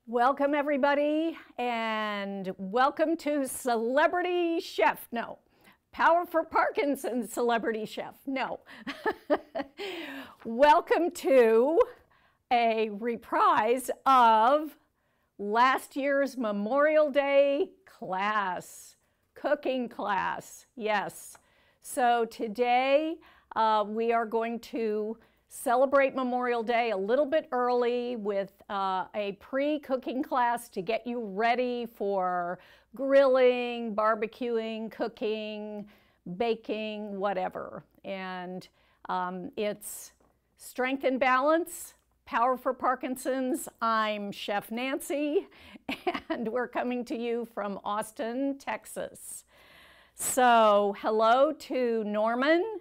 Welcome everybody, and welcome to Celebrity Chef. No, Power for Parkinson's Celebrity Chef. No. Welcome to a reprise of last year's Memorial Day class, cooking class. Yes. So today we are going to celebrate Memorial Day a little bit early with a pre-cooking class to get you ready for grilling, barbecuing, cooking, baking, whatever. And it's Strength and Balance, Power for Parkinson's. I'm Chef Nancy, and we're coming to you from Austin, Texas. So hello to Norman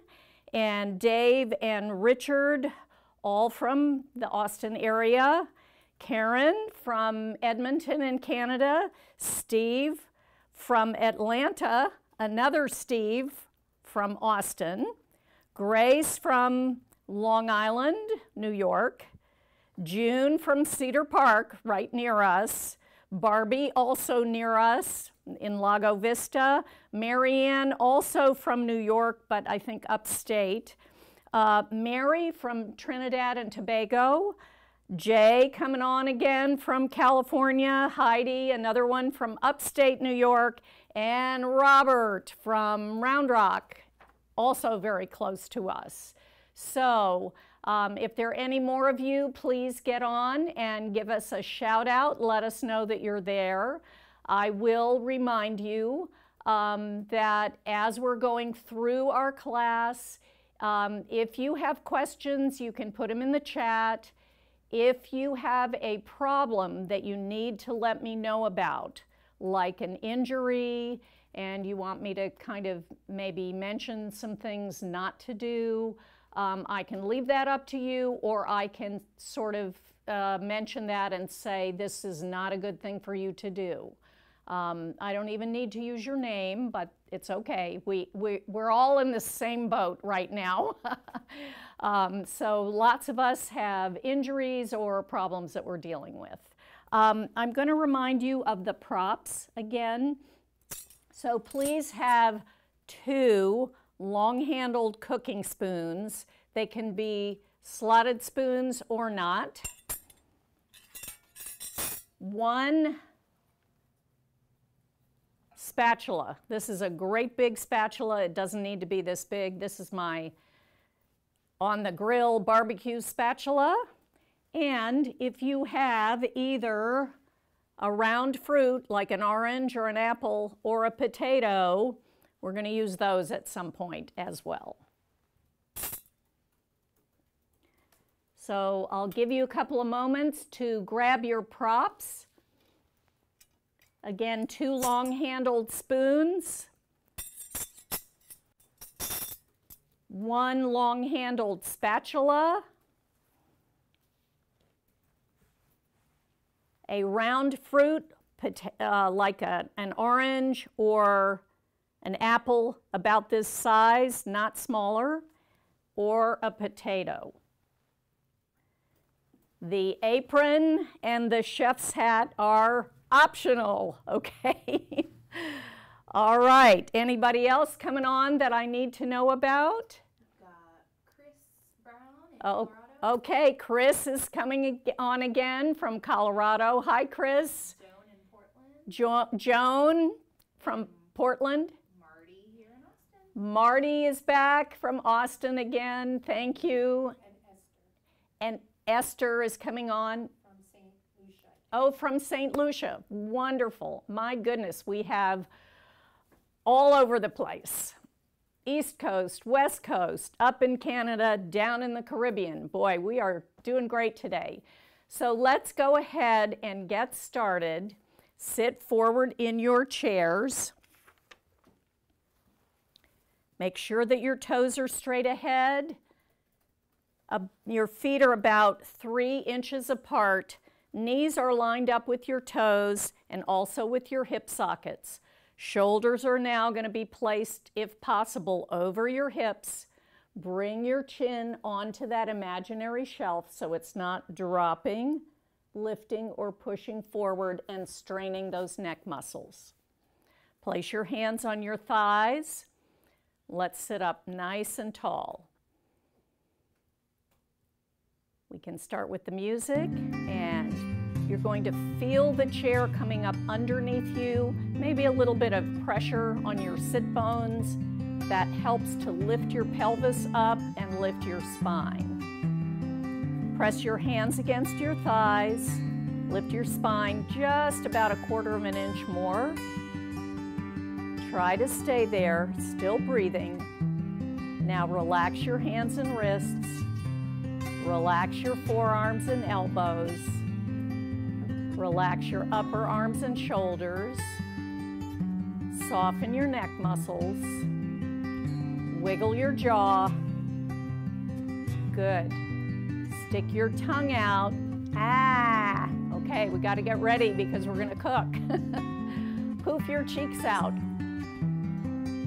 and Dave and Richard, all from the Austin area. Karen from Edmonton in Canada. Steve from Atlanta. Another Steve from Austin. Grace from Long Island, New York. June from Cedar Park, right near us. Barbie, also near us in Lago Vista. Marianne, also from New York, but I think upstate. Mary from Trinidad and Tobago. Jay coming on again from California. Heidi, another one from upstate New York. And Robert from Round Rock, also very close to us. So if there are any more of you, please get on and give us a shout out. Let us know that you're there. I will remind you that as we're going through our class, if you have questions, you can put them in the chat. If you have a problem that you need to let me know about, like an injury, and you want me to kind of maybe mention some things not to do, I can leave that up to you, or I can sort of mention that and say this is not a good thing for you to do. I don't even need to use your name, but it's okay. We're all in the same boat right now. So lots of us have injuries or problems that we're dealing with. I'm going to remind you of the props again. So please have 2 long-handled cooking spoons. They can be slotted spoons or not. 1 spatula. This is a great big spatula. It doesn't need to be this big. This is my on the grill barbecue spatula. And if you have either a round fruit like an orange or an apple or a potato, we're going to use those at some point as well. So I'll give you a couple of moments to grab your props. Again, 2 long-handled spoons, 1 long-handled spatula, a round fruit like an orange or an apple about this size, not smaller, or a potato. The apron and the chef's hat are optional, okay? All right, anybody else coming on that I need to know about? We've got Chris Brown in Colorado. Okay, Chris is coming on again from Colorado. Hi, Chris. Joan in Portland. Joan from Portland. Marty here in Austin. Marty is back from Austin again. Thank you. And Esther. And Esther is coming on. From St. Lucia. Oh, from St. Lucia. Wonderful. My goodness, we have all over the place. East Coast, West Coast, up in Canada, down in the Caribbean. Boy, we are doing great today. So let's go ahead and get started. Sit forward in your chairs. Make sure that your toes are straight ahead. Your feet are about 3 inches apart. Knees are lined up with your toes and also with your hip sockets. Shoulders are now going to be placed, if possible, over your hips. Bring your chin onto that imaginary shelf so it's not dropping lifting or pushing forward and straining those neck muscles. Place your hands on your thighs. Let's sit up nice and tall. We can start with the music, and you're going to feel the chair coming up underneath you, maybe a little bit of pressure on your sit bones. That helps to lift your pelvis up and lift your spine. Press your hands against your thighs, lift your spine just about 1/4 inch more. Try to stay there, still breathing. Now relax your hands and wrists. Relax your forearms and elbows. Relax your upper arms and shoulders. Soften your neck muscles. Wiggle your jaw. Good. Stick your tongue out. Ah! Okay, we got to get ready because we're going to cook. Poof your cheeks out.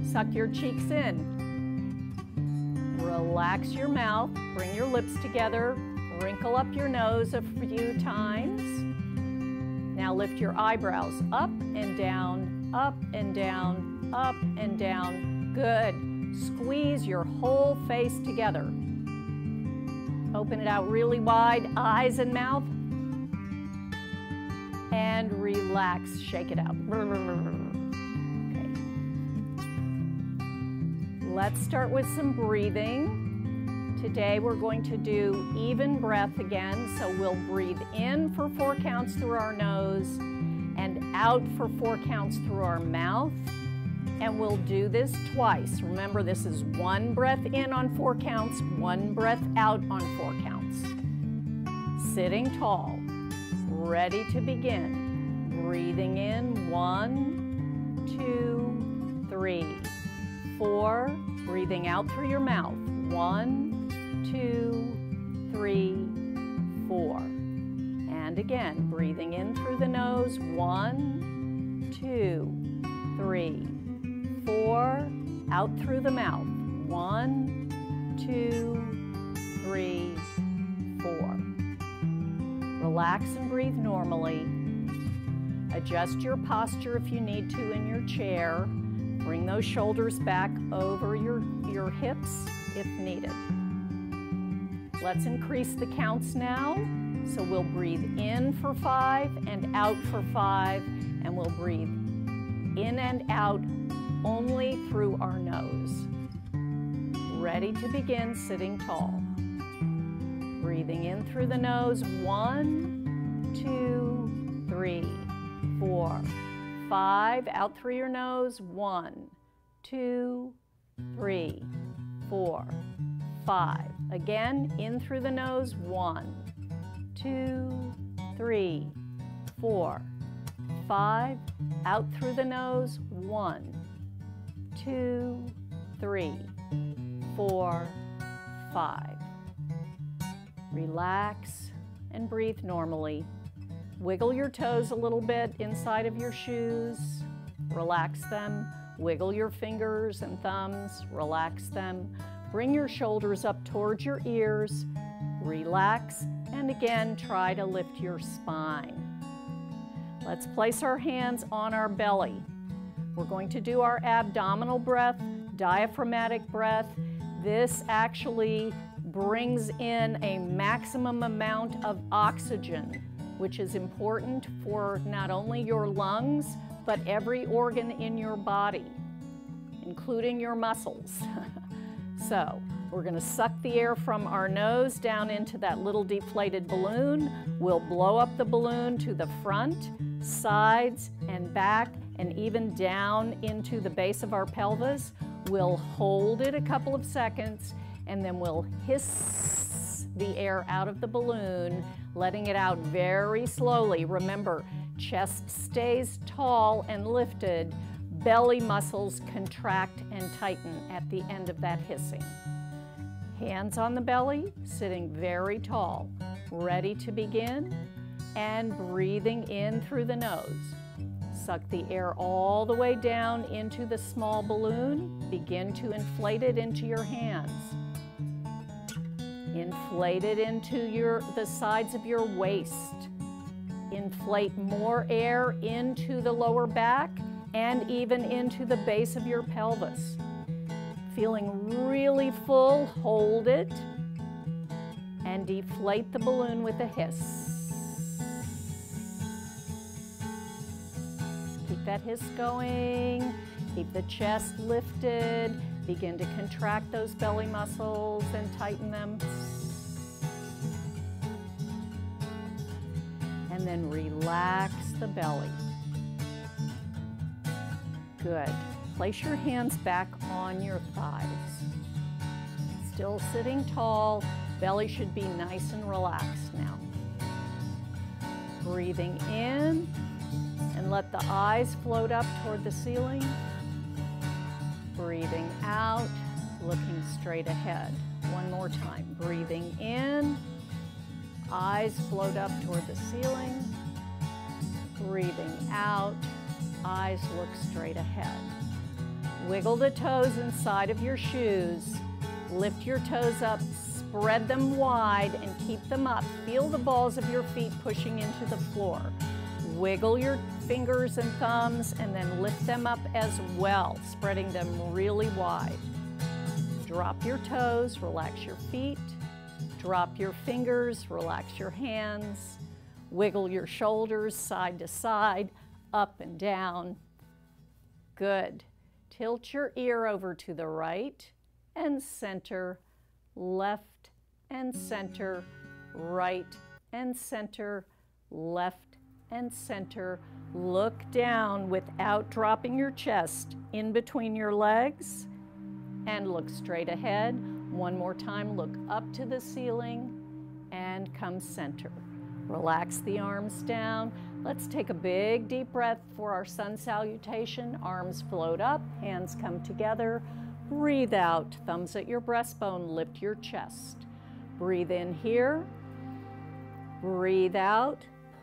Suck your cheeks in. Relax your mouth. Bring your lips together. Wrinkle up your nose a few times. Now lift your eyebrows up and down, up and down, up and down. Good. Squeeze your whole face together. Open it out really wide, eyes and mouth. And relax, shake it out. Okay. Let's start with some breathing. Today we're going to do even breath again, so we'll breathe in for 4 counts through our nose and out for 4 counts through our mouth. And we'll do this twice. Remember, this is 1 breath in on 4 counts, 1 breath out on 4 counts. Sitting tall, ready to begin. Breathing in, 1, 2, 3, 4. Breathing out through your mouth, 1, 2, 3, 4. And again, breathing in through the nose, 1, 2, 3, 4, out through the mouth, 1, 2, 3, 4. Relax and breathe normally. Adjust your posture if you need to in your chair. Bring those shoulders back over your hips if needed. Let's increase the counts now. So we'll breathe in for 5 and out for 5, and we'll breathe in and out only through our nose. Ready to begin sitting tall. Breathing in through the nose, 1, 2, 3, 4, 5. Out through your nose, 1, 2, 3, 4, 5. Again, in through the nose, 1, 2, 3, 4, 5. Out through the nose, 1, 2, 3, 4, 5. Relax and breathe normally. Wiggle your toes a little bit inside of your shoes. Relax them. Wiggle your fingers and thumbs. Relax them. Bring your shoulders up towards your ears. Relax, and again, try to lift your spine. Let's place our hands on our belly. We're going to do our abdominal breath, diaphragmatic breath. This actually brings in a maximum amount of oxygen, which is important for not only your lungs, but every organ in your body, including your muscles. So we're going to suck the air from our nose down into that little deflated balloon. We'll blow up the balloon to the front, sides, and back, and even down into the base of our pelvis. We'll hold it a couple of seconds, and then we'll hiss the air out of the balloon, letting it out very slowly. Remember, chest stays tall and lifted. Belly muscles contract and tighten at the end of that hissing. Hands on the belly, sitting very tall, ready to begin, and breathing in through the nose. Suck the air all the way down into the small balloon. Begin to inflate it into your hands. Inflate it into the sides of your waist. Inflate more air into the lower back and even into the base of your pelvis. Feeling really full, hold it and deflate the balloon with a hiss. Keep that hiss going. Keep the chest lifted. Begin to contract those belly muscles and tighten them. And then relax the belly. Good. Place your hands back on your thighs. Still sitting tall. Belly should be nice and relaxed now. Breathing in and let the eyes float up toward the ceiling. Breathing out, looking straight ahead. One more time. Breathing in, eyes float up toward the ceiling. Breathing out, eyes look straight ahead. Wiggle the toes inside of your shoes. Lift your toes up, spread them wide and keep them up. Feel the balls of your feet pushing into the floor. Wiggle your fingers and thumbs and then lift them up as well, spreading them really wide. Drop your toes, relax your feet. Drop your fingers, relax your hands. Wiggle your shoulders side to side, up and down. Good. Tilt your ear over to the right and center, left and center, right and center, left and center. Look down without dropping your chest in between your legs and look straight ahead. One more time, look up to the ceiling and come center. Relax the arms down. Let's take a big deep breath for our sun salutation. Arms float up, hands come together. Breathe out, thumbs at your breastbone, lift your chest. Breathe in here. Breathe out.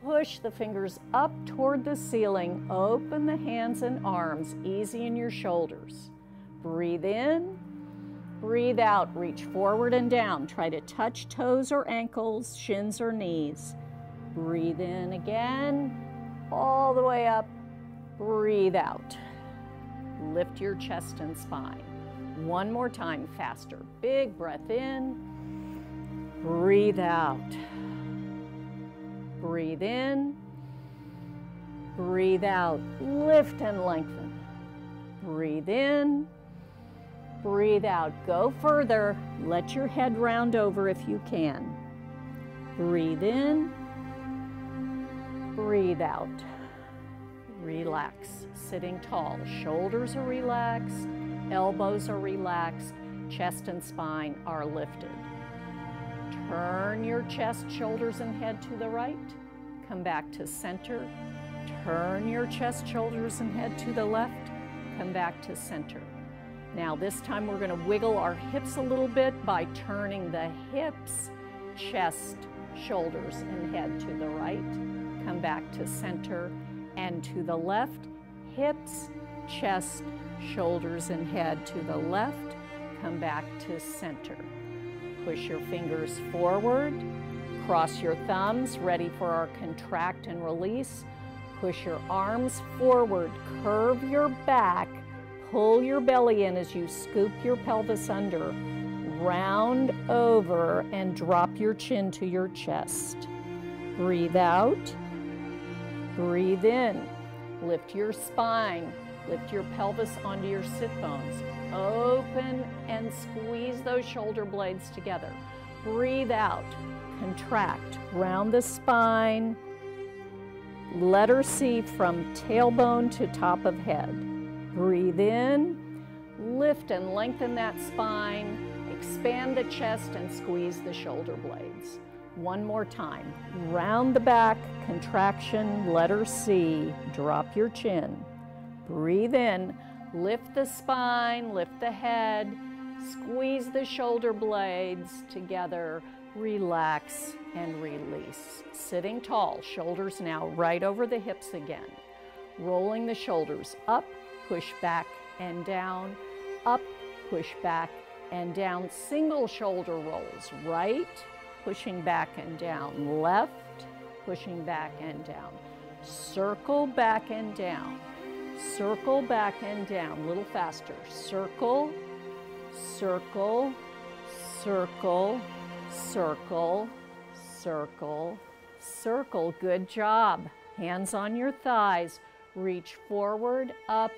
Push the fingers up toward the ceiling. Open the hands and arms, easy in your shoulders. Breathe in. Breathe out, reach forward and down. Try to touch toes or ankles, shins or knees. Breathe in again, all the way up. Breathe out. Lift your chest and spine. One more time, faster. Big breath in. Breathe out. Breathe in. Breathe out. Lift and lengthen. Breathe in. Breathe out. Go further. Let your head round over if you can. Breathe in. Breathe out. Relax. Sitting tall. Shoulders are relaxed. Elbows are relaxed. Chest and spine are lifted. Turn your chest, shoulders, and head to the right. Come back to center. Turn your chest, shoulders, and head to the left. Come back to center. Now this time we're going to wiggle our hips a little bit by turning the hips, chest, shoulders, and head to the right. Come back to center and to the left. Hips, chest, shoulders, and head to the left. Come back to center. Push your fingers forward. Cross your thumbs, ready for our contract and release. Push your arms forward. Curve your back. Pull your belly in as you scoop your pelvis under. Round over and drop your chin to your chest. Breathe out. Breathe in. Lift your spine. Lift your pelvis onto your sit bones. Open and squeeze those shoulder blades together. Breathe out. Contract. Round the spine. Letter C from tailbone to top of head. Breathe in. Lift and lengthen that spine. Expand the chest and squeeze the shoulder blades. One more time. Round the back, contraction, letter C. Drop your chin. Breathe in. Lift the spine, lift the head. Squeeze the shoulder blades together. Relax and release. Sitting tall, shoulders now right over the hips again. Rolling the shoulders up, push back and down, up, push back and down. Single shoulder rolls, right, pushing back and down, left, pushing back and down. Circle back and down. Circle back and down. A little faster. Circle, circle, circle, circle, circle, circle. Good job. Hands on your thighs. Reach forward, up,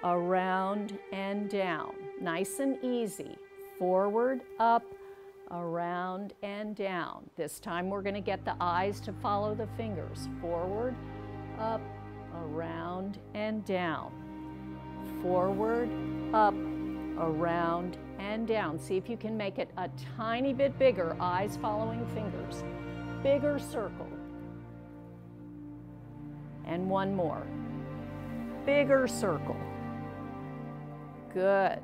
around, and down. Nice and easy. Forward, up, around, and down. This time we're going to get the eyes to follow the fingers. Forward, up, around, and down. Forward, up, around, and down. See if you can make it a tiny bit bigger. Eyes following fingers. Bigger circle. And one more. Bigger circle. Good.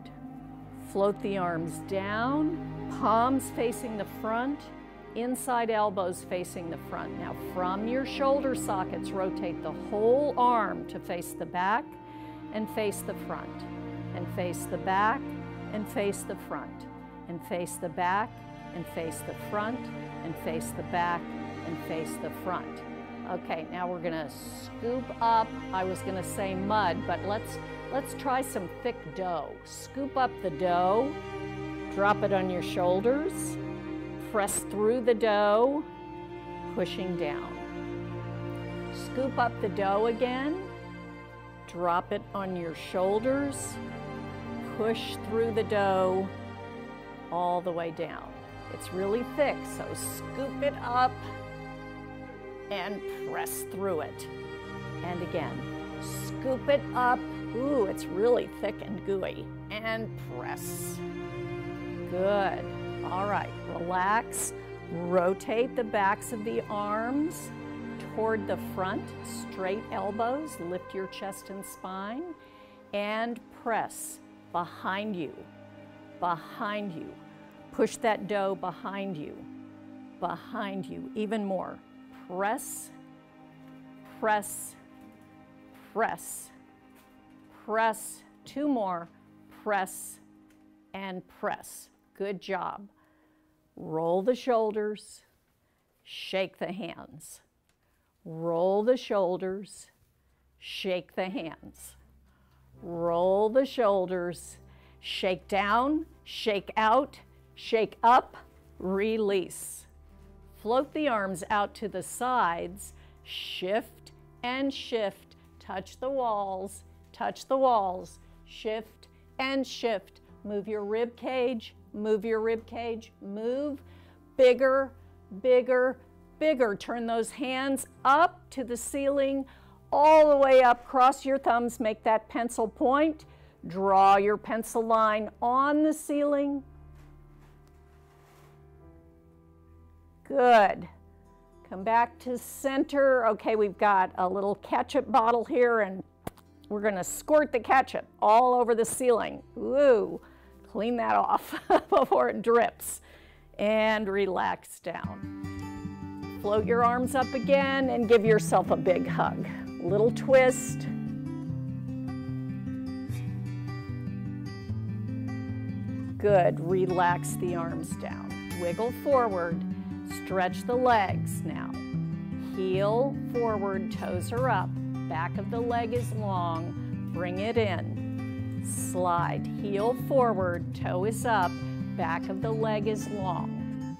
Float the arms down, palms facing the front, inside elbows facing the front. Now from your shoulder sockets, rotate the whole arm to face the back and face the front, and face the back and face the front, and face the back and face the front, and face the back and face the front. Okay, now we're gonna scoop up. I was gonna say mud, but let's try some thick dough. Scoop up the dough, drop it on your shoulders, press through the dough, pushing down. Scoop up the dough again, drop it on your shoulders, push through the dough all the way down. It's really thick, so scoop it up and press through it. And again, scoop it up. Ooh, it's really thick and gooey. And press. Good. All right, relax. Rotate the backs of the arms toward the front. Straight elbows. Lift your chest and spine. And press behind you. Behind you. Push that dough behind you. Behind you. Even more. Press, press, press, press. Two more. Press and press. Good job. Roll the shoulders, shake the hands. Roll the shoulders, shake the hands. Roll the shoulders, shake down, shake out, shake up, release. Float the arms out to the sides, shift and shift, touch the walls, shift and shift. Move your rib cage, move your rib cage, move. Bigger, bigger, bigger. Turn those hands up to the ceiling, all the way up. Cross your thumbs, make that pencil point. Draw your pencil line on the ceiling. Good. Come back to center. Okay, we've got a little ketchup bottle here, and we're going to squirt the ketchup all over the ceiling. Ooh, clean that off before it drips. And relax down. Float your arms up again and give yourself a big hug. Little twist. Good. Relax the arms down. Wiggle forward. Stretch the legs now. Heel forward, toes are up. Back of the leg is long. Bring it in. Slide. Heel forward, toe is up. Back of the leg is long.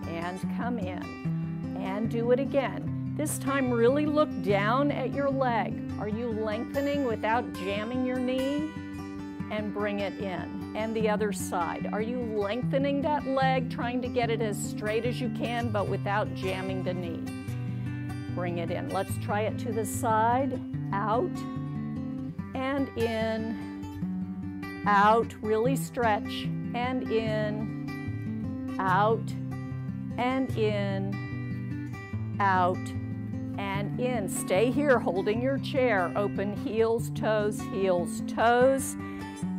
And come in. And do it again. This time really look down at your leg. Are you lengthening without jamming your knee? And bring it in. And the other side. Are you lengthening that leg, trying to get it as straight as you can, but without jamming the knee? Bring it in. Let's try it to the side. Out and in. Out. Really stretch. And in. Out and in. Out and in. Stay here holding your chair. Open heels, toes, heels, toes.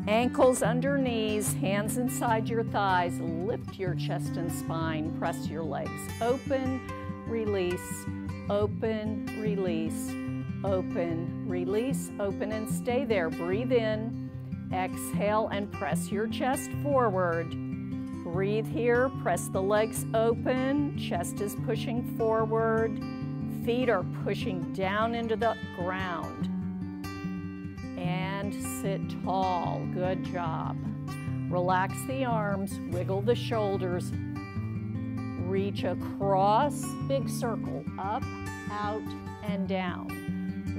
Ankles under knees, hands inside your thighs. Lift your chest and spine. Press your legs. Open, release, open, release, open, release, open, and stay there. Breathe in, exhale, and press your chest forward. Breathe here, press the legs open. Chest is pushing forward. feet are pushing down into the ground. And sit tall. Good job. Relax the arms, wiggle the shoulders. Reach across, big circle, up, out, and down.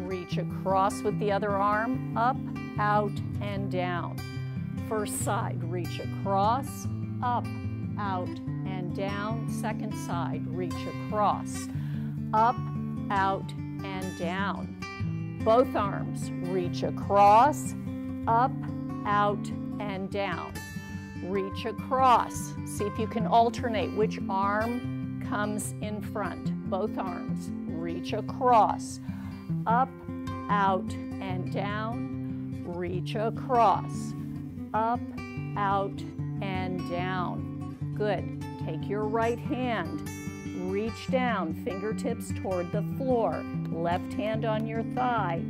Reach across with the other arm, up, out, and down. First side, reach across, up, out, and down. Second side, reach across, up, out, and down. Both arms, reach across, up, out, and down. Reach across. See if you can alternate which arm comes in front. Both arms, reach across, up, out, and down. Reach across, up, out, and down. Good. Take your right hand, reach down, fingertips toward the floor. Left hand on your thigh.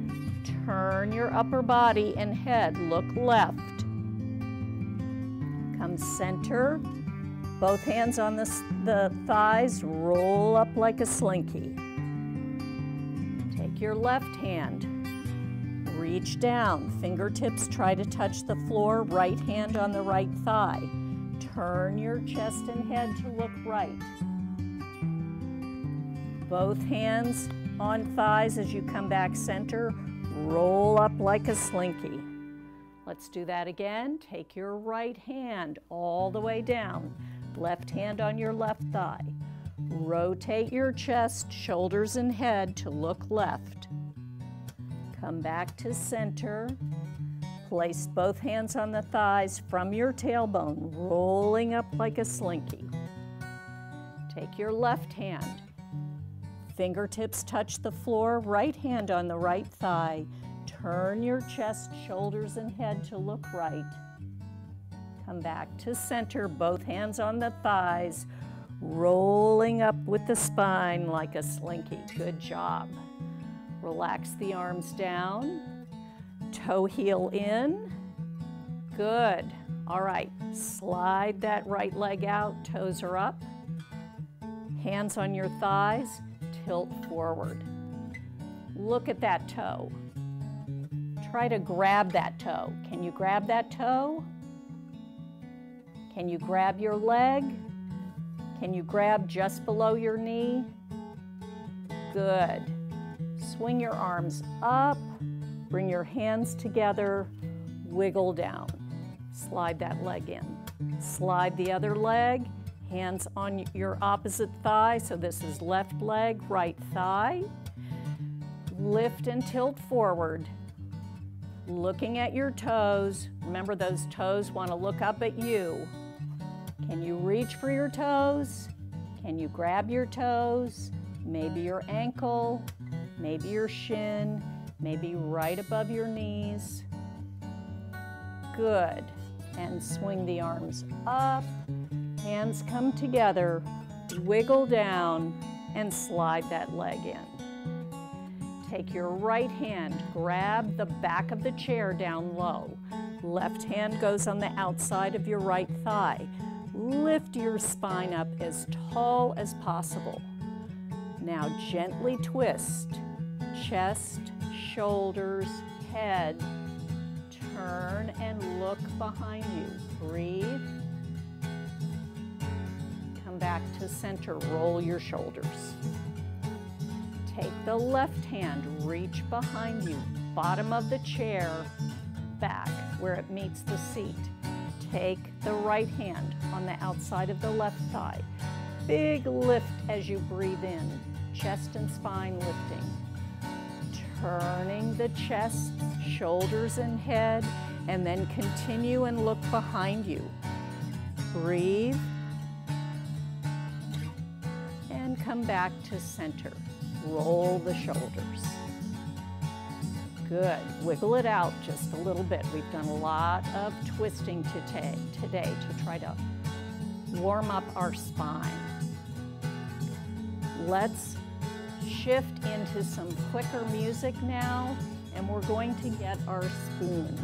Turn your upper body and head. Look left. Come center. Both hands on the thighs. Roll up like a slinky. Take your left hand. Reach down. Fingertips try to touch the floor. Right hand on the right thigh. Turn your chest and head to look right. Both hands on thighs as you come back center. Roll up like a slinky. Let's do that again. Take your right hand all the way down. Left hand on your left thigh. Rotate your chest, shoulders, and head to look left. Come back to center. Place both hands on the thighs from your tailbone, rolling up like a slinky. Take your left hand. Fingertips touch the floor, right hand on the right thigh. Turn your chest, shoulders, and head to look right. Come back to center, both hands on the thighs, rolling up with the spine like a slinky. Good job. Relax the arms down, toe heel in. Good. All right, slide that right leg out, toes are up. Hands on your thighs, tilt forward. Look at that toe. Try to grab that toe. Can you grab that toe? Can you grab your leg? Can you grab just below your knee? Good. Swing your arms up, bring your hands together, wiggle down. Slide that leg in. Slide the other leg, hands on your opposite thigh, so this is left leg, right thigh. Lift and tilt forward. Looking at your toes. Remember, those toes want to look up at you. Can you reach for your toes? Can you grab your toes? Maybe your ankle, maybe your shin, maybe right above your knees. Good. And swing the arms up. Hands come together, wiggle down, and slide that leg in. Take your right hand, grab the back of the chair down low. Left hand goes on the outside of your right thigh. Lift your spine up as tall as possible. Now gently twist, chest, shoulders, head. Turn and look behind you. Breathe. Come back to center, roll your shoulders. Take the left hand, reach behind you, bottom of the chair, back where it meets the seat. Take the right hand on the outside of the left thigh. Big lift as you breathe in, chest and spine lifting. Turning the chest, shoulders and head, and then continue and look behind you. Breathe. And come back to center. Roll the shoulders. Good. Wiggle it out just a little bit. We've done a lot of twisting today to try to warm up our spine. Let's shift into some quicker music now, and we're going to get our spoons.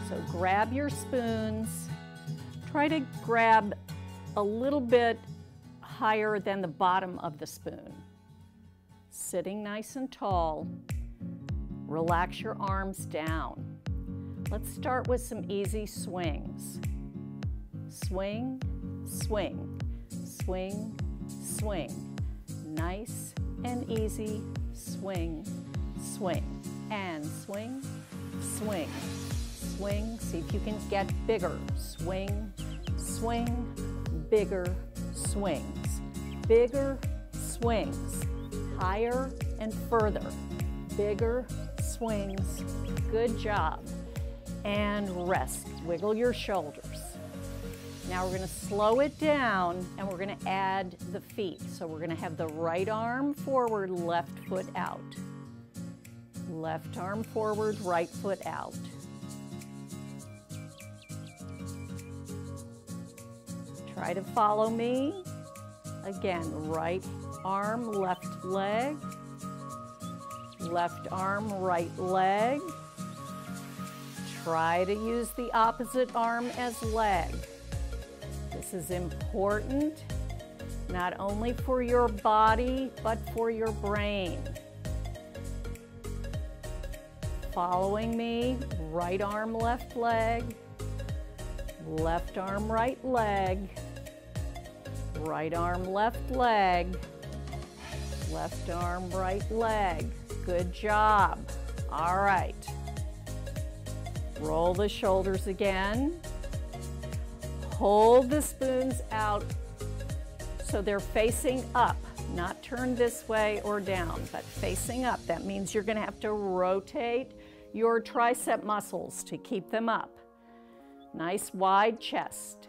So grab your spoons. Try to grab a little bit higher than the bottom of the spoon. Sitting nice and tall. Relax your arms down. Let's start with some easy swings. Swing, swing, swing, swing. Nice and easy, swing, swing. And swing, swing, swing. See if you can get bigger. Swing, swing, bigger swings. Bigger swings. Higher and further. Bigger swings. Good job. And rest. Wiggle your shoulders. Now we're going to slow it down and we're going to add the feet. So we're going to have the right arm forward, left foot out. Left arm forward, right foot out. Try to follow me. Again, right arm, left leg. Left arm, right leg. Try to use the opposite arm as leg. This is important, not only for your body, but for your brain. Following me, right arm, left leg. Left arm, right leg. Right arm, left leg. Left arm, right leg. Good job. All right. Roll the shoulders again. Hold the spoons out so they're facing up, not turned this way or down, but facing up. That means you're going to have to rotate your tricep muscles to keep them up. Nice wide chest.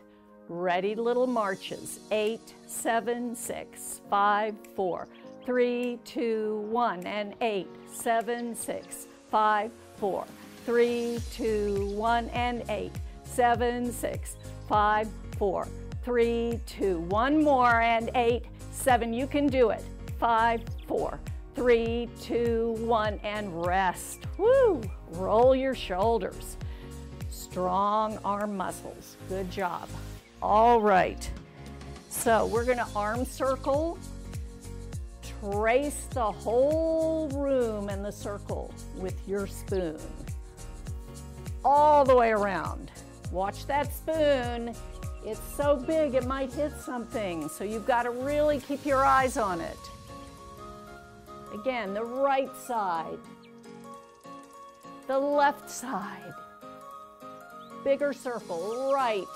Ready little marches. 8, 7, 6, 5, 4, 3, 2, 1, and 8, 7, 6, 5, 4, 3, 2, 1, and 8, 7, 6, 5, 4, 3, 2, 1 more, and 8, 7, you can do it. 5, 4, 3, 2, 1, and rest. Woo! Roll your shoulders. Strong arm muscles. Good job. All right. So we're going to arm circle. Trace the whole room in the circle with your spoon. All the way around. Watch that spoon. It's so big it might hit something, so you've got to really keep your eyes on it. Again, the right side. The left side. Bigger circle, right.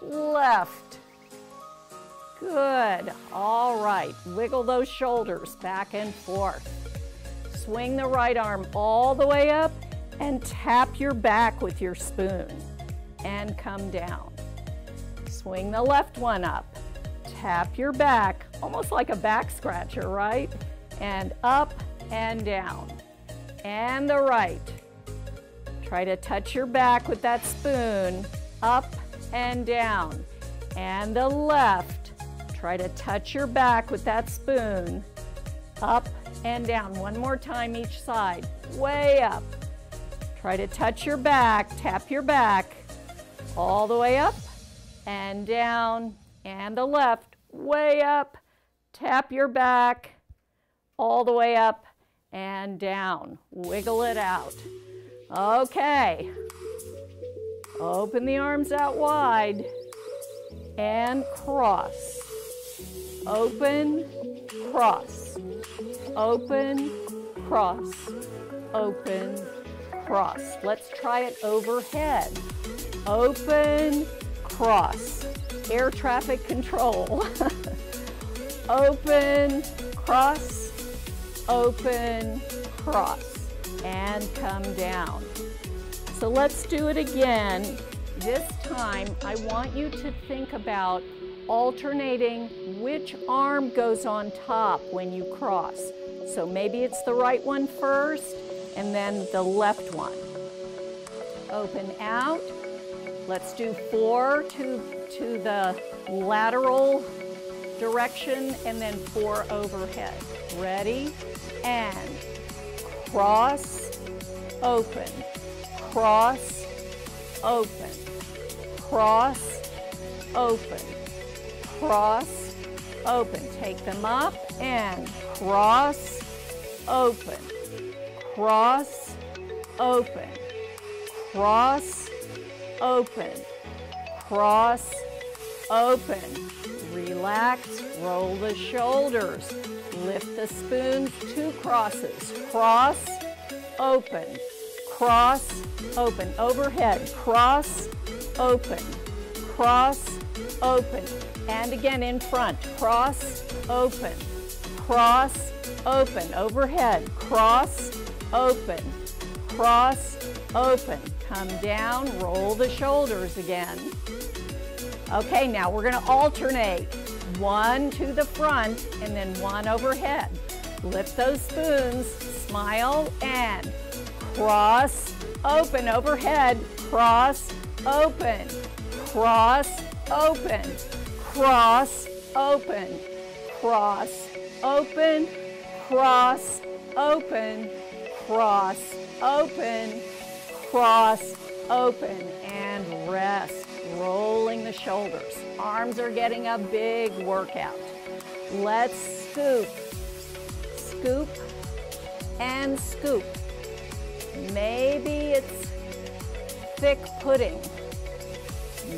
Left. Good. All right. Wiggle those shoulders back and forth. Swing the right arm all the way up and tap your back with your spoon and come down. Swing the left one up. Tap your back, almost like a back scratcher, right? And up and down. And the right. Try to touch your back with that spoon, up and down. And the left. Try to touch your back with that spoon, up and down. One more time each side, way up. Try to touch your back, tap your back, all the way up and down. And the left, way up, tap your back, all the way up and down. Wiggle it out. Okay. Open the arms out wide and cross. Open, cross. Open, cross. Open, cross. Let's try it overhead. Open, cross. Air traffic control. Open, cross. Open, cross. And come down. So let's do it again. This time, I want you to think about alternating which arm goes on top when you cross. So maybe it's the right one first and then the left one. Open out. Let's do 4 to the lateral direction and then 4 overhead. Ready? And cross, open, cross, open, cross, open, cross, open. Take them up and cross, open, cross, open, cross, open, cross, open. Relax, roll the shoulders. Lift the spoons, 2 crosses. Cross, open, cross, open. Overhead, cross, open, cross, open. And again in front, cross, open, cross, open. Overhead, cross, open, cross, open. Come down, roll the shoulders again. Okay, now we're going to alternate. 1 to the front and then 1 overhead. Lift those spoons, smile, and cross, open, overhead, cross, open, cross, open, cross, open, cross, open, cross, open, cross, open, cross, open, and rest. Rolling the shoulders. Arms are getting a big workout. Let's scoop, scoop, and scoop. Maybe it's thick pudding.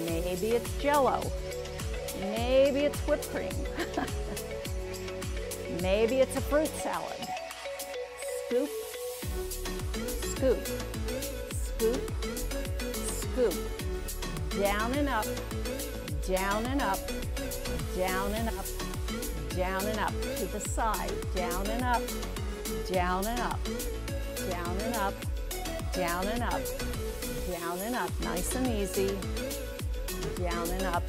Maybe it's Jell-O. Maybe it's whipped cream. Maybe it's a fruit salad. Scoop, scoop, scoop, scoop. Down and up, down and up, down and up, down and up. To the side, down and up, down and up, down and up, down and up, down and up. Nice and easy. Down and up,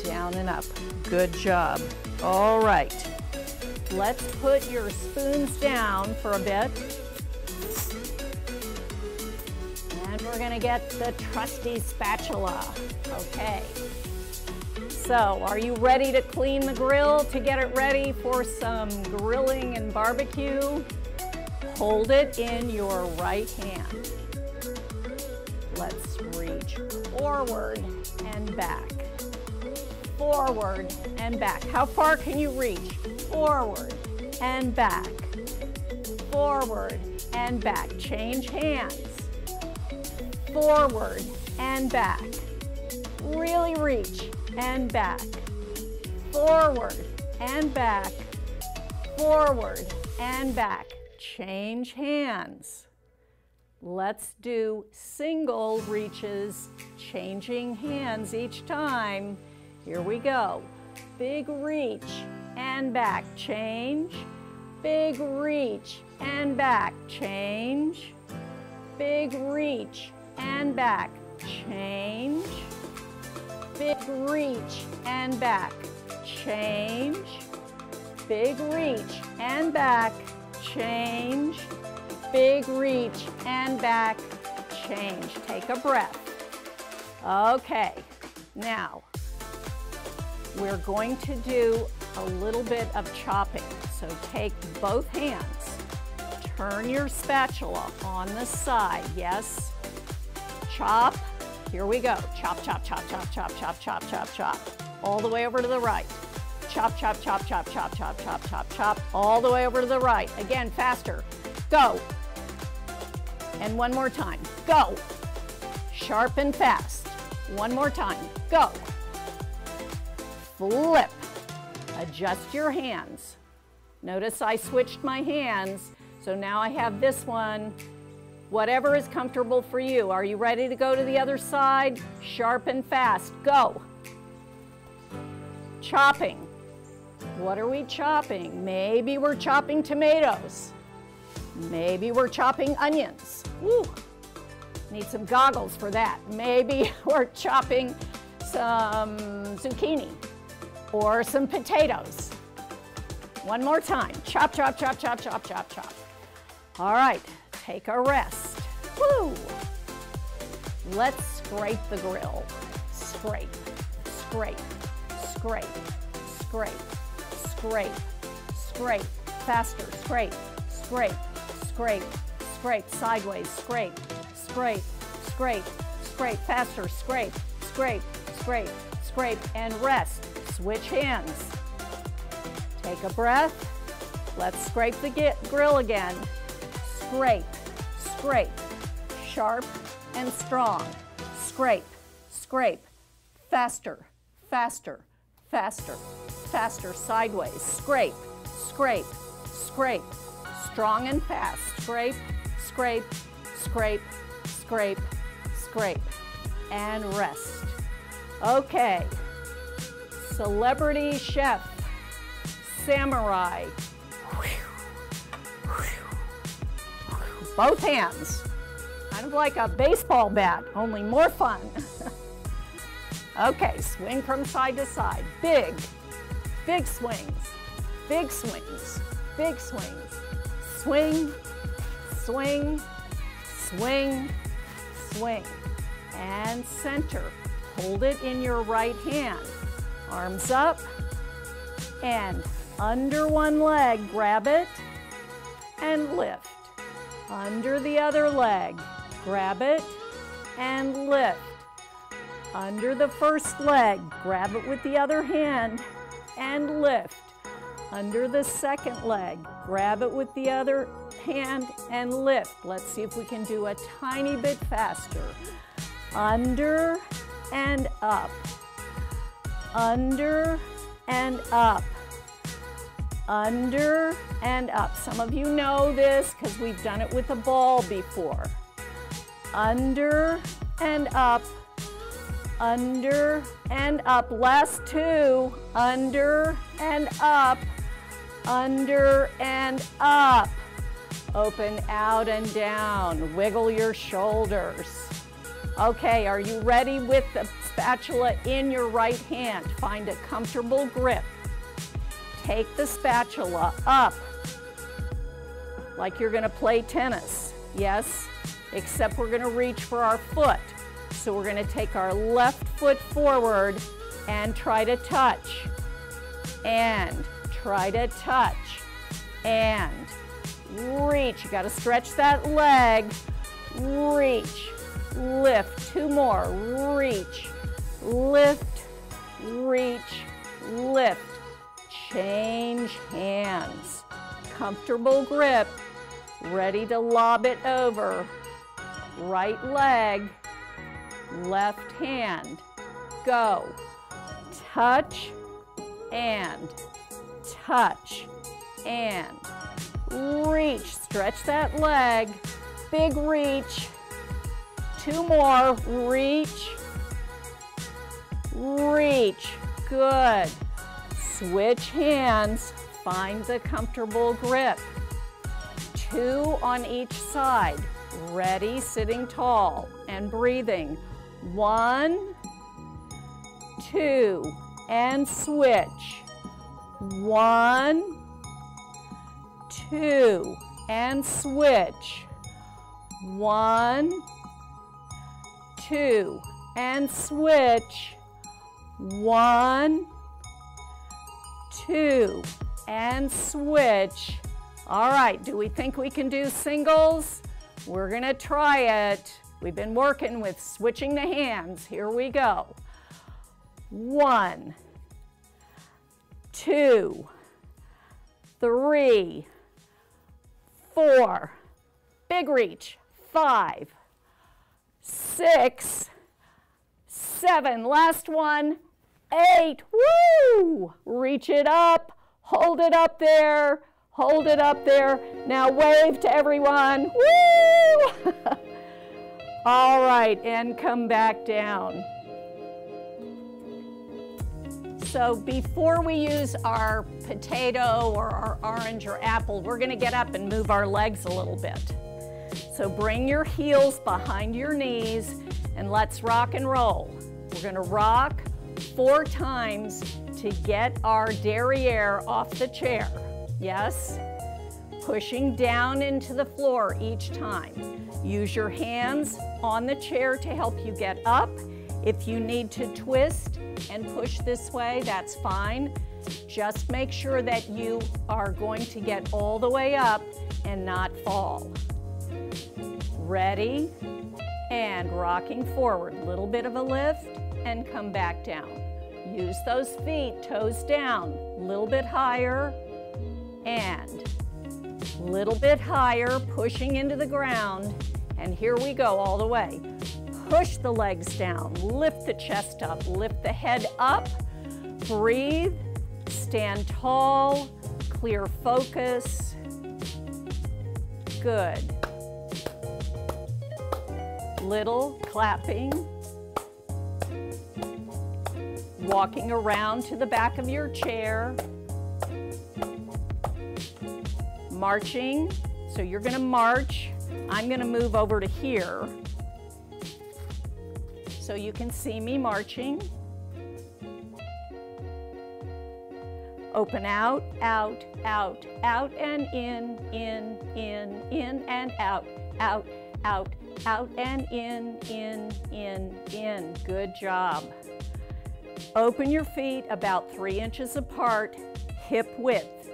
down and up. Good job. All right. Let's put your spoons down for a bit. And we're going to get the trusty spatula. Okay. So, are you ready to clean the grill, to get it ready for some grilling and barbecue? Hold it in your right hand. Let's reach forward and back. Forward and back. How far can you reach? Forward and back. Forward and back. Change hands. Forward and back. Really reach and back. Forward and back. Forward and back. Change hands. Let's do single reaches, changing hands each time. Here we go. Big reach and back, change. Big reach and back, change. Big reach and back, change. Big reach and back, change. Big reach and back, change. Big reach and back, change. Take a breath. Okay, now we're going to do a little bit of chopping. So take both hands, turn your spatula on the side, yes. Chop, here we go. Chop, chop, chop, chop, chop, chop, chop, chop, chop. All the way over to the right. Chop, chop, chop, chop, chop, chop, chop, chop, chop. All the way over to the right. Again, faster. Go. And one more time. Go. Sharp and fast. One more time. Go. Flip. Adjust your hands. Notice I switched my hands, so now I have this one. Whatever is comfortable for you. Are you ready to go to the other side? Sharp and fast. Go. Chopping. What are we chopping? Maybe we're chopping tomatoes. Maybe we're chopping onions. Woo. Need some goggles for that. Maybe we're chopping some zucchini or some potatoes. One more time. Chop, chop, chop, chop, chop, chop, chop. All right, take a rest. Woo! Let's scrape the grill. Scrape, scrape, scrape, scrape, scrape, scrape. Faster, scrape, scrape, scrape, scrape. Sideways, scrape, scrape, scrape, scrape. Faster, scrape, scrape, scrape, scrape. scrape, and rest. Switch hands. Take a breath. Let's scrape the grill again. Scrape, scrape, sharp and strong. Scrape, scrape, faster, faster, faster, faster, sideways. Scrape, scrape, scrape, strong and fast. Scrape, scrape, scrape, scrape, scrape, and rest. Okay, celebrity chef, samurai. Both hands, kind of like a baseball bat, only more fun. Okay, swing from side to side. Big, big swings, big swings, big swings. Swing, swing, swing, swing. And center. Hold it in your right hand. Arms up and under one leg, grab it and lift. Under the other leg, grab it and lift. Under the first leg, grab it with the other hand and lift. Under the second leg, grab it with the other hand and lift. Let's see if we can do a tiny bit faster. Under and up. Under and up. Under and up. Some of you know this because we've done it with a ball before. Under and up. Under and up. Last two. Under and up. Under and up. Open out and down. Wiggle your shoulders. Okay, are you ready with the spatula in your right hand? Find a comfortable grip. Take the spatula up like you're going to play tennis. Yes, except we're going to reach for our foot. So we're going to take our left foot forward and try to touch. And try to touch. And reach. You got to stretch that leg. Reach. Lift. Two more. Reach. Lift. Reach. Lift. Change hands. Comfortable grip. Ready to lob it over. Right leg. Left hand. Go. Touch and touch and reach. Stretch that leg. Big reach. Two more. Reach. Reach. Good. Switch hands. Find the comfortable grip. Two on each side. Ready, sitting tall and breathing. 1, 2, and switch. 1, 2, and switch. 1, 2, and switch. 1, 2, and switch. All right, do we think we can do singles? We're gonna try it. We've been working with switching the hands. Here we go. 1, 2, 3, 4, big reach. 5, 6, 7, last one. 8, woo! Reach it up, hold it up there, hold it up there. Now wave to everyone, woo! All right, and come back down. So before we use our potato or our orange or apple, we're gonna get up and move our legs a little bit. So bring your heels behind your knees and let's rock and roll. We're gonna rock 4 times to get our derriere off the chair. Yes? Pushing down into the floor each time. Use your hands on the chair to help you get up. If you need to twist and push this way, that's fine. Just make sure that you are going to get all the way up and not fall. Ready? And rocking forward. Little bit of a lift and come back down. Use those feet, toes down, a little bit higher, and a little bit higher, pushing into the ground, and here we go all the way. Push the legs down, lift the chest up, lift the head up, breathe, stand tall, clear focus. Good. Little clapping. Walking around to the back of your chair. Marching. So you're going to march. I'm going to move over to here so you can see me marching. Open out, out, out, out and in and out, out, out, out and in. Good job. Open your feet about 3 inches apart, hip width,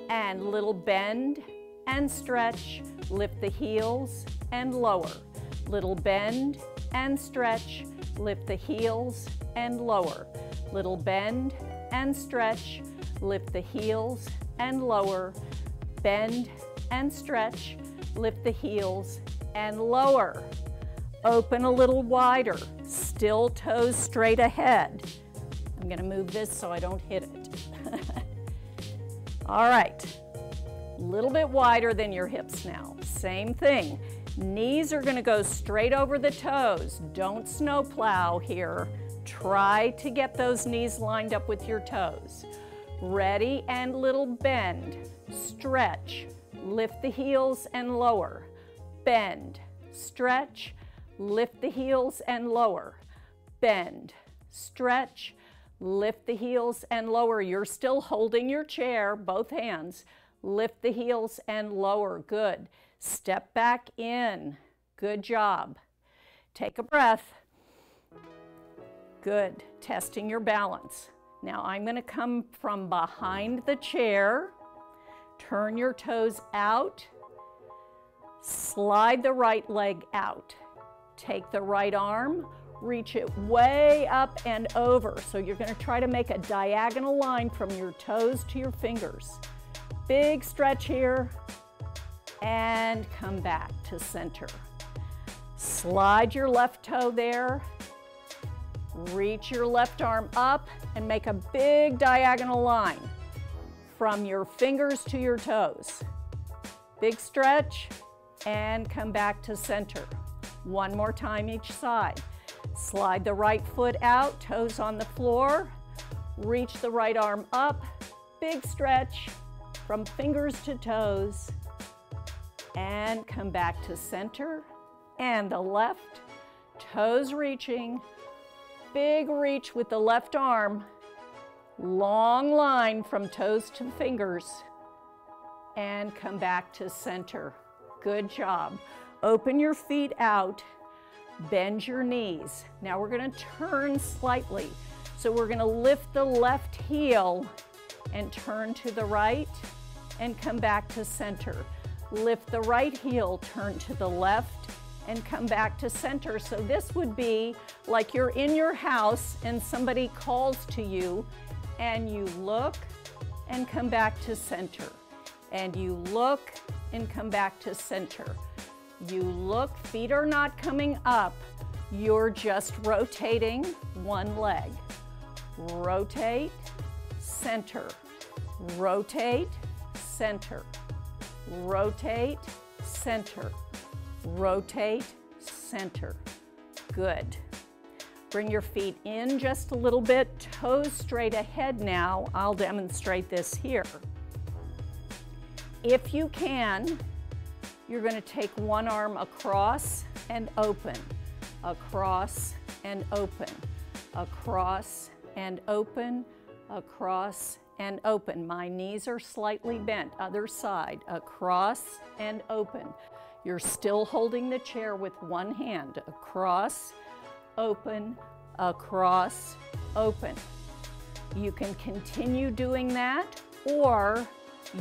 and little bend and stretch. Lift the heels and lower. Little bend and stretch. Lift the heels and lower. Little bend and stretch. Lift the heels and lower. Bend and stretch. Lift the heels and lower. Open a little wider. Still toes straight ahead. I'm going to move this so I don't hit it. All right. A little bit wider than your hips now. Same thing. Knees are going to go straight over the toes. Don't snowplow here. Try to get those knees lined up with your toes. Ready and little bend. Stretch. Lift the heels and lower. Bend. Stretch. Lift the heels and lower. Bend. Stretch. Lift the heels and lower. You're still holding your chair, both hands. Lift the heels and lower. Good. Step back in. Good job. Take a breath. Good. Testing your balance. Now I'm going to come from behind the chair. Turn your toes out. Slide the right leg out. Take the right arm, reach it way up and over. So you're going to try to make a diagonal line from your toes to your fingers. Big stretch here, and come back to center. Slide your left toe there. Reach your left arm up and make a big diagonal line from your fingers to your toes. Big stretch, and come back to center. One more time each side. Slide the right foot out, toes on the floor. Reach the right arm up. Big stretch from fingers to toes. And come back to center. And the left, toes reaching. Big reach with the left arm. Long line from toes to fingers. And come back to center. Good job. Open your feet out, bend your knees. Now we're going to turn slightly. So we're going to lift the left heel and turn to the right and come back to center. Lift the right heel, turn to the left and come back to center. So this would be like you're in your house and somebody calls to you and you look and come back to center. And you look and come back to center. You look, feet are not coming up. You're just rotating one leg. Rotate, center. Rotate, center. Rotate, center. Rotate, center. Good. Bring your feet in just a little bit, toes straight ahead now. I'll demonstrate this here. If you can, you're going to take one arm across and open, across and open, across and open, across and open. My knees are slightly bent, other side, across and open. You're still holding the chair with one hand, across, open, across, open. You can continue doing that, or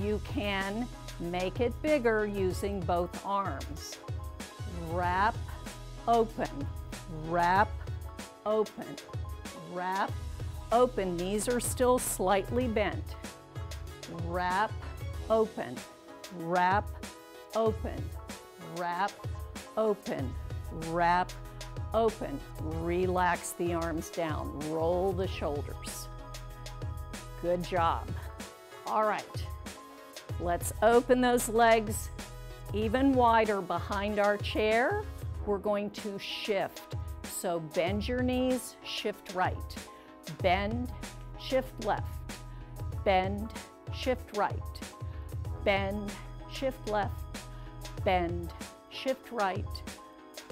you can make it bigger using both arms. Wrap, open, wrap, open, wrap, open. Knees are still slightly bent. Wrap, open, wrap, open, wrap, open, wrap, open. Relax the arms down. Roll the shoulders. Good job. All right. Let's open those legs even wider behind our chair. We're going to shift. So bend your knees, shift right. Bend, shift left. Bend, shift right. Bend, shift left. Bend, shift right.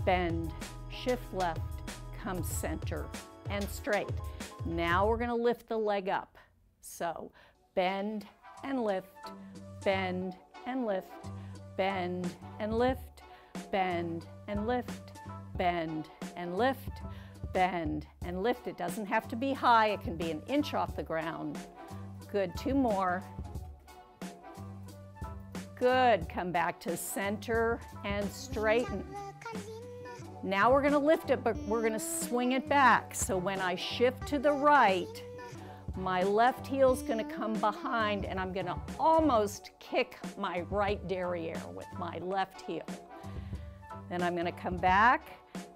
Bend, shift left. Come center and straight. Now we're going to lift the leg up. So bend and lift, bend and lift, bend and lift, bend and lift, bend and lift, bend and lift. It doesn't have to be high. It can be an inch off the ground. Good. 2 more. Good. Come back to center and straighten. Now we're going to lift it, but we're going to swing it back. So when I shift to the right, my left heel is going to come behind, and I'm going to almost kick my right derriere with my left heel. Then I'm going to come back,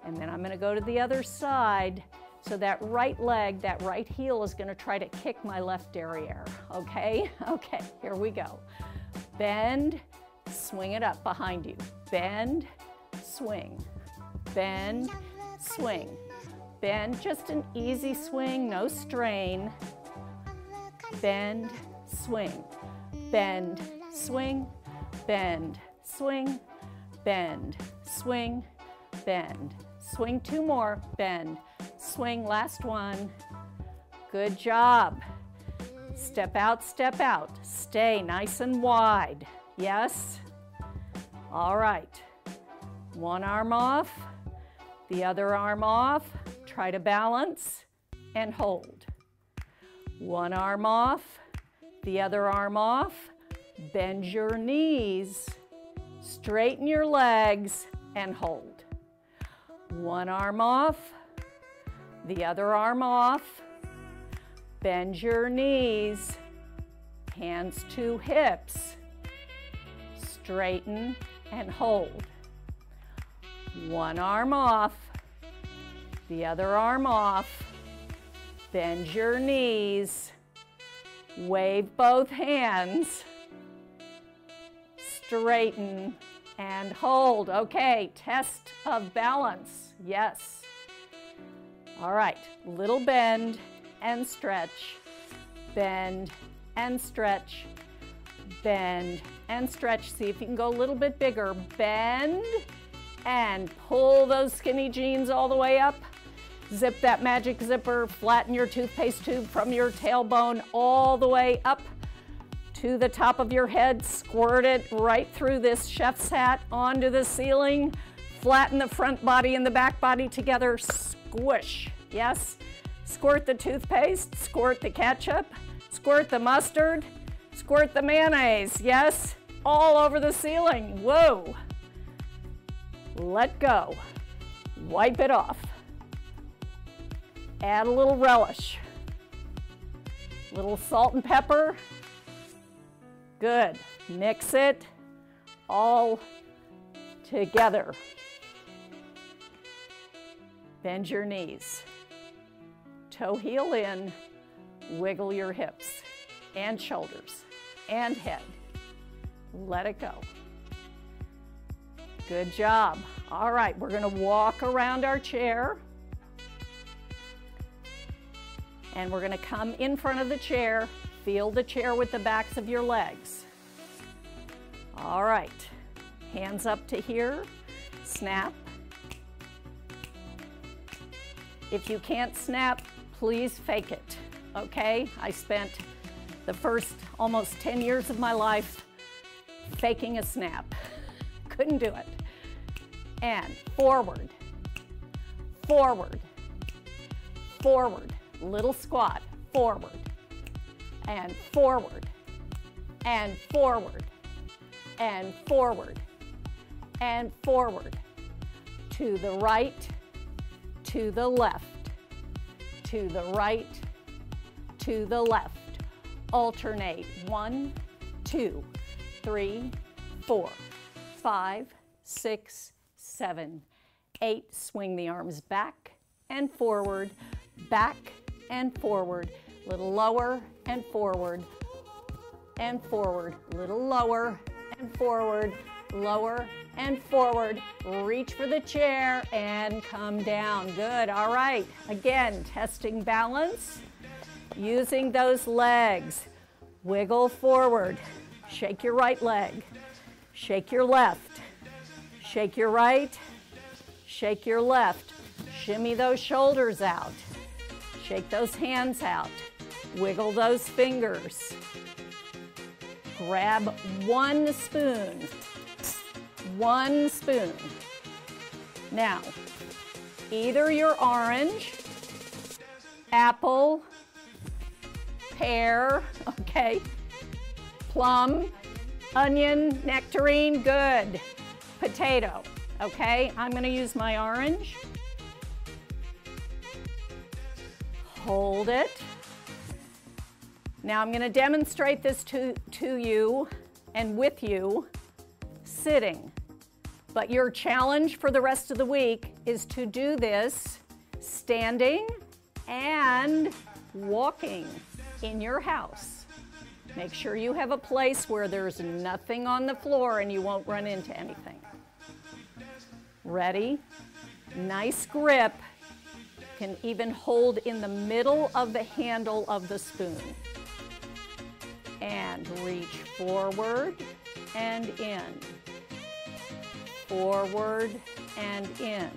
and then I'm going to go to the other side. So that right leg, that right heel is going to try to kick my left derriere. Okay? Okay, here we go. Bend, swing it up behind you. Bend, swing. Bend, swing. Bend, just an easy swing, no strain. Bend, swing. Bend, swing. Bend, swing. Bend, swing. Bend, swing. 2 more. Bend, swing. Last one. Good job. Step out, step out. Stay nice and wide. Yes? All right. One arm off, the other arm off. Try to balance and hold. One arm off, the other arm off. Bend your knees, straighten your legs, and hold. One arm off, the other arm off. Bend your knees, hands to hips. Straighten and hold. One arm off, the other arm off. Bend your knees, wave both hands, straighten and hold. Okay, test of balance, yes. All right, little bend and stretch, bend and stretch, bend and stretch. See if you can go a little bit bigger. Bend and pull those skinny jeans all the way up. Zip that magic zipper, flatten your toothpaste tube from your tailbone all the way up to the top of your head. Squirt it right through this chef's hat onto the ceiling. Flatten the front body and the back body together. Squish, yes? Squirt the toothpaste, squirt the ketchup, squirt the mustard, squirt the mayonnaise, yes? All over the ceiling. Whoa. Let go. Wipe it off. Add a little relish. Little salt and pepper. Good. Mix it all together. Bend your knees. Toe heel in. Wiggle your hips and shoulders and head. Let it go. Good job. All right, we're going to walk around our chair. And we're going to come in front of the chair. Feel the chair with the backs of your legs. All right. Hands up to here. Snap. If you can't snap, please fake it. Okay? I spent the first almost 10 years of my life faking a snap. Couldn't do it. And forward, forward, forward. Little squat, forward, and forward, and forward, and forward, and forward. To the right, to the left, to the right, to the left. Alternate. 1, 2, 3, 4, 5, 6, 7, 8. Swing the arms back and forward, back and forward. Little lower and forward, and forward. Little lower and forward, lower and forward. Reach for the chair and come down. Good. All right. Again, testing balance. Using those legs. Wiggle forward. Shake your right leg. Shake your left. Shake your right. Shake your left. Shimmy those shoulders out. Shake those hands out. Wiggle those fingers. Grab 1 spoon. 1 spoon. Now, either your orange, apple, pear, okay, plum, onion, nectarine, good. Potato, okay? I'm going to use my orange. Hold it. Now I'm going to demonstrate this to you and with you sitting. But your challenge for the rest of the week is to do this standing and walking in your house. Make sure you have a place where there's nothing on the floor and you won't run into anything. Ready? Nice grip. Can even hold in the middle of the handle of the spoon. And reach forward and in. Forward and in.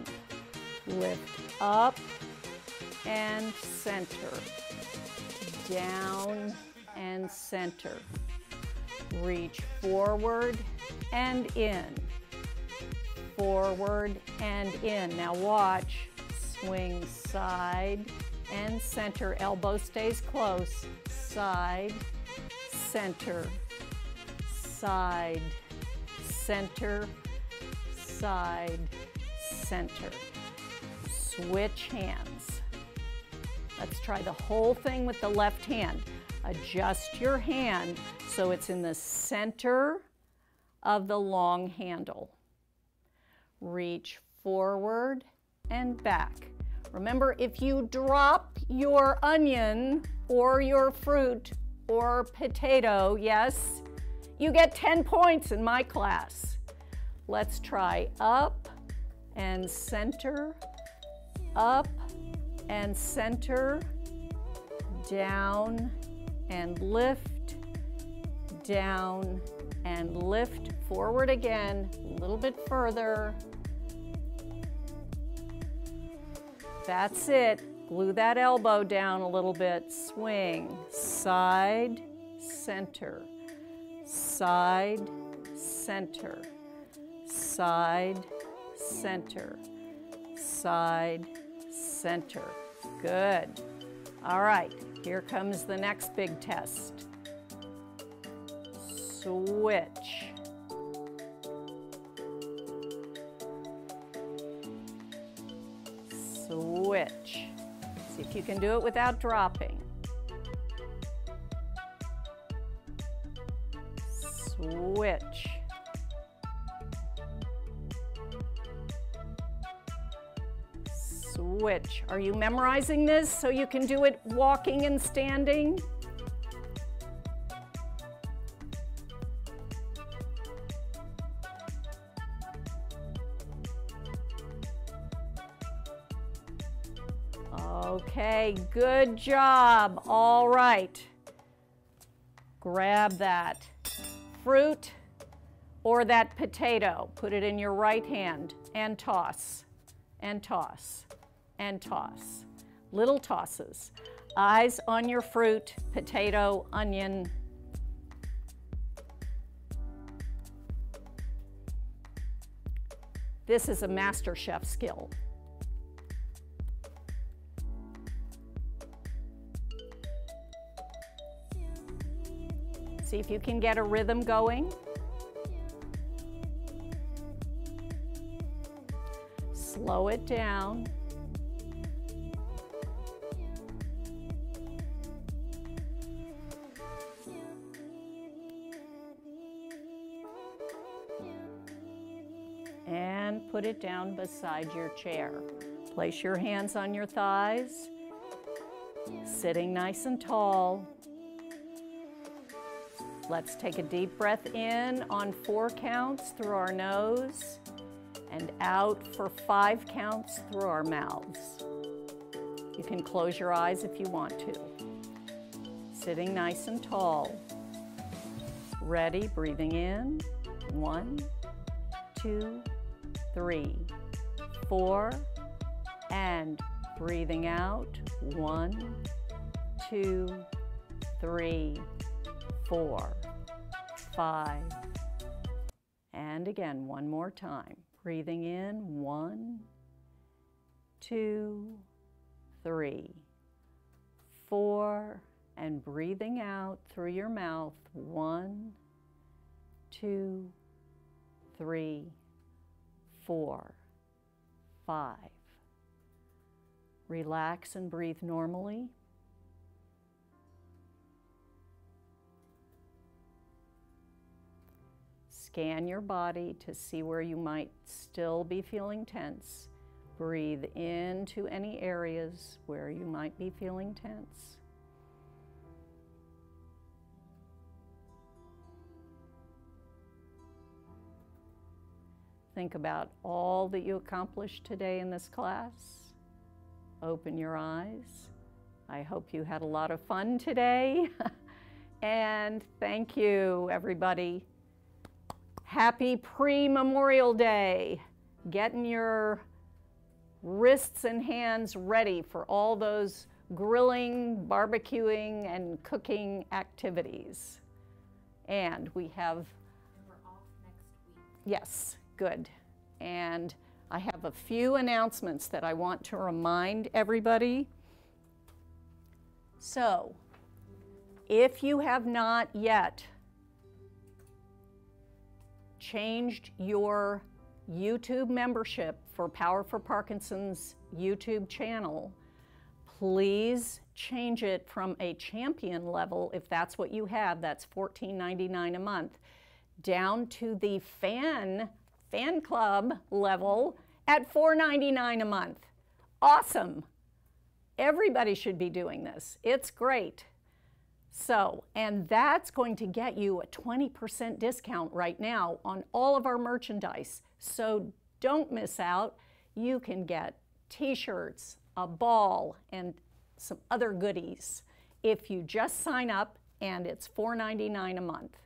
Lift up and center. Down and center. Reach forward and in. Forward and in. Now watch. Swing side and center. Elbow stays close. Side, center, side, center, side, center. Switch hands. Let's try the whole thing with the left hand. Adjust your hand so it's in the center of the long handle. Reach forward and back. Remember, if you drop your onion or your fruit or potato, yes, you get 10 points in my class. Let's try up and center, up and center, down and lift, down and lift, forward again, a little bit further. That's it. Glue that elbow down a little bit. Swing. Side, center. Side, center. Side, center. Side, center. Good. All right. Here comes the next big test. Switch. Switch. See if you can do it without dropping. Switch. Switch. Are you memorizing this so you can do it walking and standing? Okay, good job. All right. Grab that fruit or that potato. Put it in your right hand and toss, and toss, and toss. Little tosses. Eyes on your fruit, potato, onion. This is a master chef skill. See if you can get a rhythm going. Slow it down. and put it down beside your chair. Place your hands on your thighs, sitting nice and tall. Let's take a deep breath in on 4 counts through our nose and out for 5 counts through our mouths. You can close your eyes if you want to. Sitting nice and tall. Ready, breathing in. 1, 2, 3, 4, and breathing out. 1, 2, 3, 4, 5. And again, one more time. Breathing in. 1, 2, 3, 4, and breathing out through your mouth. 1, 2, 3, 4, 5. Relax and breathe normally. Scan your body to see where you might still be feeling tense. Breathe into any areas where you might be feeling tense. Think about all that you accomplished today in this class. Open your eyes. I hope you had a lot of fun today. And thank you, everybody. Happy pre-Memorial Day. Getting your wrists and hands ready for all those grilling, barbecuing, and cooking activities. And we have... And we're off next week. Yes, good. And I have a few announcements that I want to remind everybody. So, if you have not yet changed your YouTube membership for Power for Parkinson's YouTube channel, please change it from a champion level, if that's what you have, that's $14.99 a month, down to the fan club level at $4.99 a month. Awesome. Everybody should be doing this. It's great. So, and that's going to get you a 20% discount right now on all of our merchandise. So don't miss out. You can get t-shirts, a ball, and some other goodies if you just sign up, and it's $4.99 a month.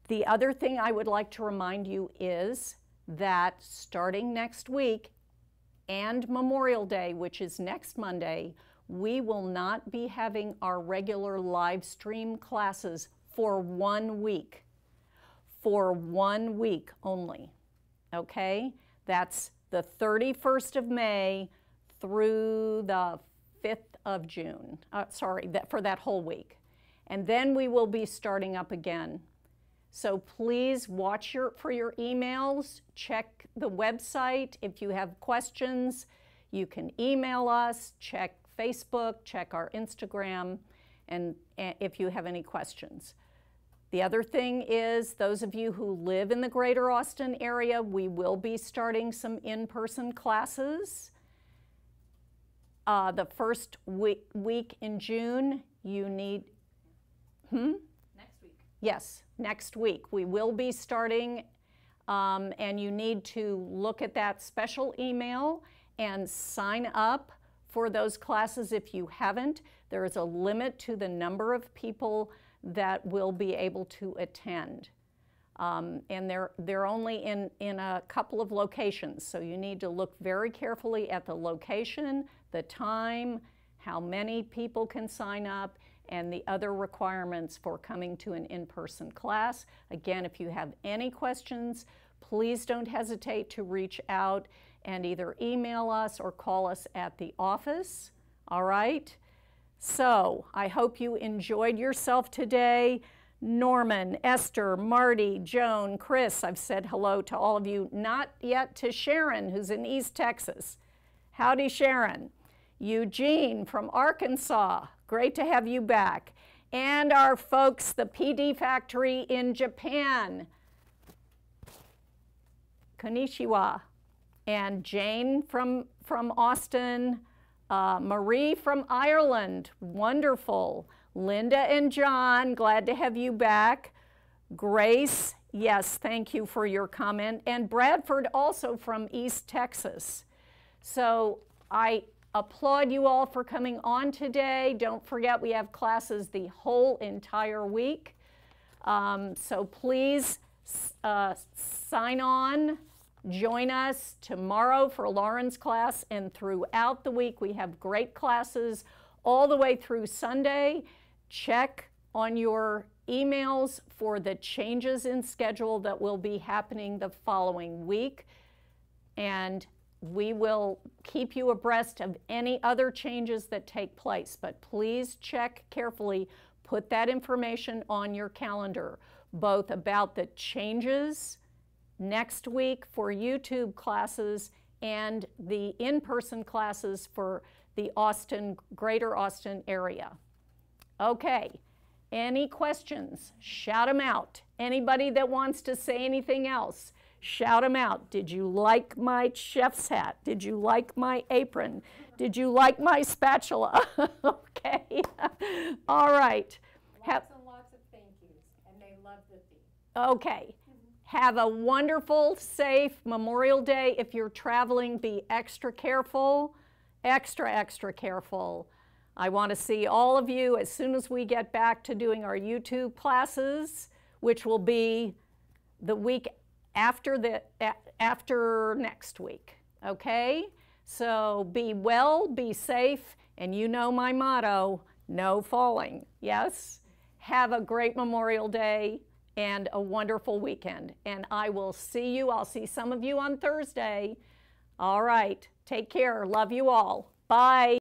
The other thing I would like to remind you is that starting next week and Memorial Day, which is next Monday, we will not be having our regular live stream classes for 1 week. For 1 week only, okay? That's the 31st of May through the 5th of June. For that whole week. And then we will be starting up again. So please watch for your emails, check the website. If you have questions, you can email us, check Facebook, check our Instagram, and if you have any questions. The other thing is, those of you who live in the greater Austin area, we will be starting some in-person classes. The first week in June, you need, Next week. Yes, next week. We will be starting, and you need to look at that special email and sign up for those classes if you haven't. There is a limit to the number of people that will be able to attend. And they're only in a couple of locations, so you need to look very carefully at the location, the time, how many people can sign up, and the other requirements for coming to an in-person class. Again, if you have any questions, please don't hesitate to reach out and either email us or call us at the office, all right? So, I hope you enjoyed yourself today. Norman, Esther, Marty, Joan, Chris, I've said hello to all of you, not yet to Sharon, who's in East Texas. Howdy, Sharon. Eugene from Arkansas, great to have you back. And our folks, the PD Factory in Japan. Konnichiwa. And Jane from Austin, Marie from Ireland, wonderful. Linda and John, glad to have you back. Grace, yes, thank you for your comment. And Bradford also from East Texas. So I applaud you all for coming on today. Don't forget we have classes the whole entire week. So please sign on. Join us tomorrow for Lauren's class, and throughout the week we have great classes all the way through Sunday. Check on your emails for the changes in schedule that will be happening the following week, and we will keep you abreast of any other changes that take place. But please check carefully, put that information on your calendar, both about the changes next week for YouTube classes and the in-person classes for the Greater Austin area. Okay, any questions? Shout them out. Anybody that wants to say anything else, shout them out. Did you like my chef's hat? Did you like my apron? Did you like my spatula? Okay, all right. Lots and lots of thank yous, and they love the theme. Okay. Have a wonderful, safe Memorial Day. If you're traveling, be extra careful, extra careful. I want to see all of you as soon as we get back to doing our YouTube classes, which will be the week after next week, okay? So be well, be safe, and you know my motto, no falling, yes? Have a great Memorial Day and a wonderful weekend. And I will see you. I'll see some of you on Thursday. All right. Take care. Love you all. Bye.